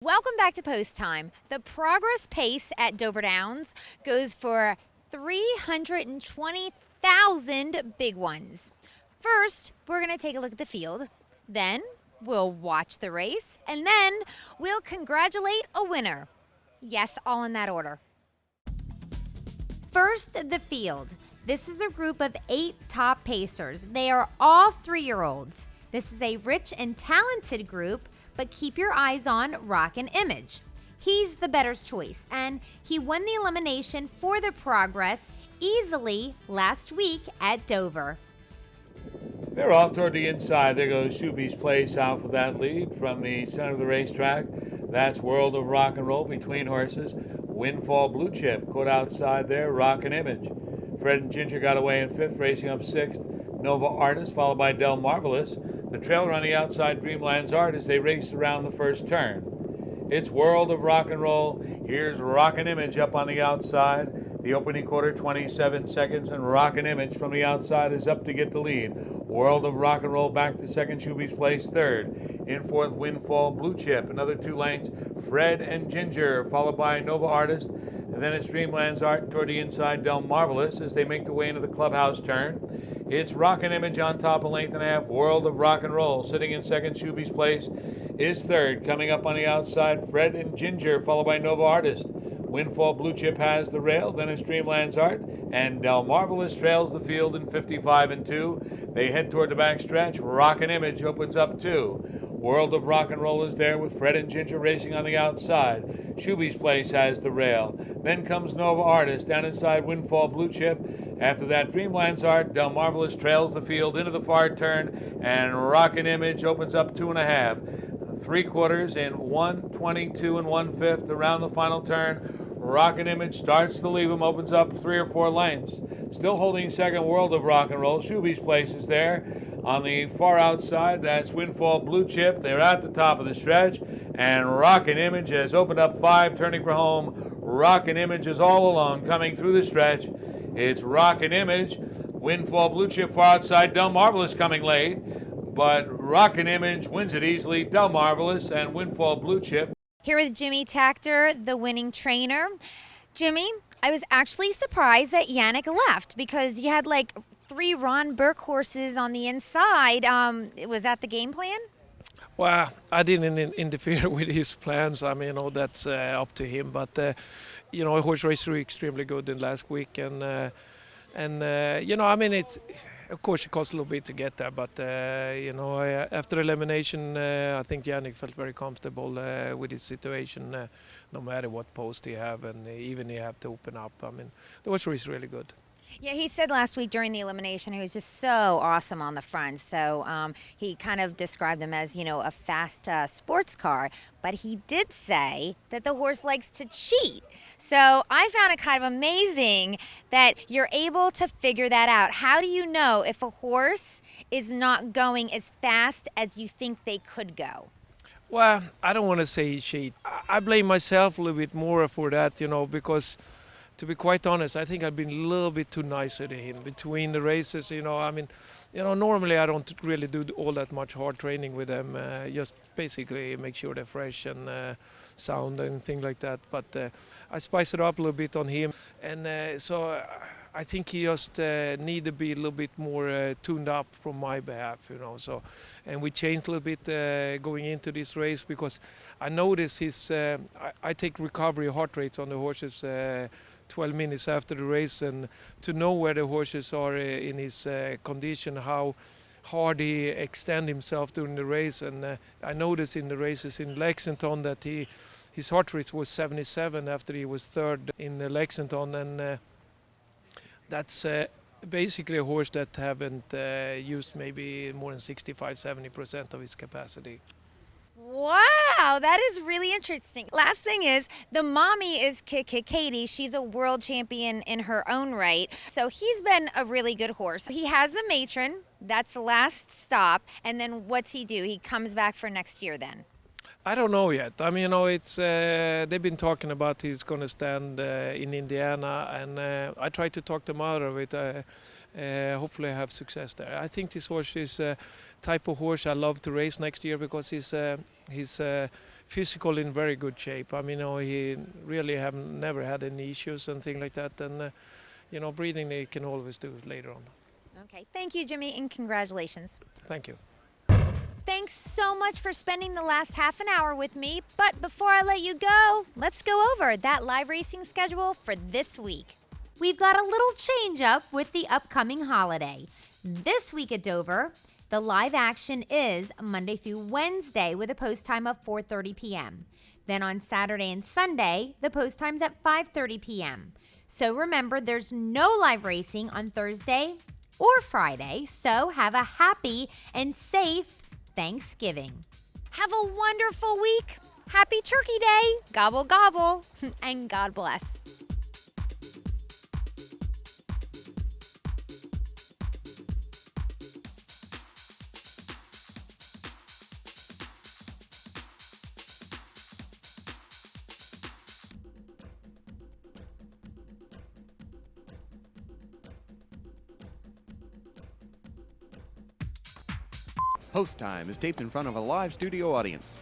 Welcome back to Post Time. The progress pace at Dover Downs goes for 320,000 big ones. First, we're going to take a look at the field. Then, we'll watch the race. And then, we'll congratulate a winner. Yes, all in that order. First, the field. This is a group of 8 top pacers. They are all 3-year-olds. This is a rich and talented group, but keep your eyes on Rockin' Image. He's the bettor's choice, and he won the elimination for the progress easily last week at Dover. They're off toward the inside. There goes Shuby's Place out for that lead from the center of the racetrack. That's World of Rock and Roll between horses. Windfall Blue Chip caught outside there, Rockin' Image. Fred and Ginger got away in 5th, racing up 6th. Nova Artist, followed by Del Marvelous. The trailer on the outside, Dreamland's Art, as they race around the first turn. It's World of Rock and Roll. Here's Rockin' Image up on the outside. The opening quarter, 27 seconds, and Rockin' Image from the outside is up to get the lead. World of Rock and Roll back to second, Shuby's Place third. In fourth, Windfall Blue Chip. Another 2 lengths, Fred and Ginger, followed by Nova Artist. And then it's Dreamland's Art, and toward the inside, Del Marvelous as they make their way into the clubhouse turn. It's Rockin' Image on top, a length and a half. World of Rock and Roll sitting in second. Shuby's Place is third. Coming up on the outside, Fred and Ginger, followed by Nova Artist. Windfall Blue Chip has the rail. Then it's Dreamland's Art, and Del Marvelous trails the field in 55 and 2. They head toward the back stretch. Rockin' Image opens up 2. World of Rock and Roll is there with Fred and Ginger racing on the outside. Shuby's Place has the rail. Then comes Nova Artist down inside Windfall Blue Chip. After that, Dreamland's Art, Del Marvelous trails the field into the far turn, and Rockin' Image opens up 2.5. 3/4 in 1:22 and 1/5 around the final turn. Rockin' Image starts to leave him, opens up 3 or 4 lengths. Still holding second, World of Rock and Roll. Shuby's Place is there. On the far outside, that's Windfall Blue Chip. They're at the top of the stretch, and Rockin' Image has opened up 5, turning for home. Rockin' Image is all alone coming through the stretch. It's Rockin' Image. Windfall Blue Chip far outside. Del Marvelous coming late, but Rockin' Image wins it easily. Del Marvelous and Windfall Blue Chip. Here with Jimmy Takter, the winning trainer. Jimmy, I was actually surprised that Yannick left because you had like 3 Ron Burke horses on the inside. Was that the game plan? Well, I didn't interfere with his plans. I mean, that's up to him. But horse raced extremely good in last week, and I mean, it's of course it costs a little bit to get there. But after elimination, I think Yannick felt very comfortable with his situation, no matter what post he have, and even he have to open up. I mean, the horse race really good. Yeah, he said last week during the elimination he was just so awesome on the front. So he kind of described him as, a fast sports car. But he did say that the horse likes to cheat. So I found it kind of amazing that you're able to figure that out. How do you know if a horse is not going as fast as you think they could go? Well, I don't want to say cheat. I blame myself a little bit more for that, because to be quite honest, I think I've been a little bit too nice to him between the races. I mean, normally I don't really do all that much hard training with them. Just basically make sure they're fresh and sound and things like that. But I spice it up a little bit on him, and so I think he just need to be a little bit more tuned up from my behalf. So, and we changed a little bit going into this race because I notice his. I take recovery heart rates on the horses. 12 minutes after the race, and to know where the horses are in his condition, how hard he extend himself during the race. And I noticed in the races in Lexington that his heart rate was 77 after he was third in Lexington, and that's basically a horse that haven't used maybe more than 65-70% of his capacity. Wow, that is really interesting. Last thing is, the mommy is Katie. She's a world champion in her own right. So he's been a really good horse. He has the matron. That's the last stop. And then what's he do? He comes back for next year then? I don't know yet. I mean, it's they've been talking about he's going to stand in Indiana, and I try to talk them out of it. Hopefully I have success there. I think this horse is a type of horse I love to race next year because he's physical in very good shape. I mean, he really have never had any issues and things like that. And breathing he can always do later on. Okay, thank you, Jimmy, and congratulations. Thank you. Thanks so much for spending the last half an hour with me. But before I let you go, let's go over that live racing schedule for this week. We've got a little change up with the upcoming holiday. This week at Dover, the live action is Monday through Wednesday with a post time of 4:30 p.m. Then on Saturday and Sunday, the post time's at 5:30 p.m. So remember, there's no live racing on Thursday or Friday, so have a happy and safe Thanksgiving. Have a wonderful week. Happy Turkey Day. Gobble, gobble, and God bless. Host Time is taped in front of a live studio audience.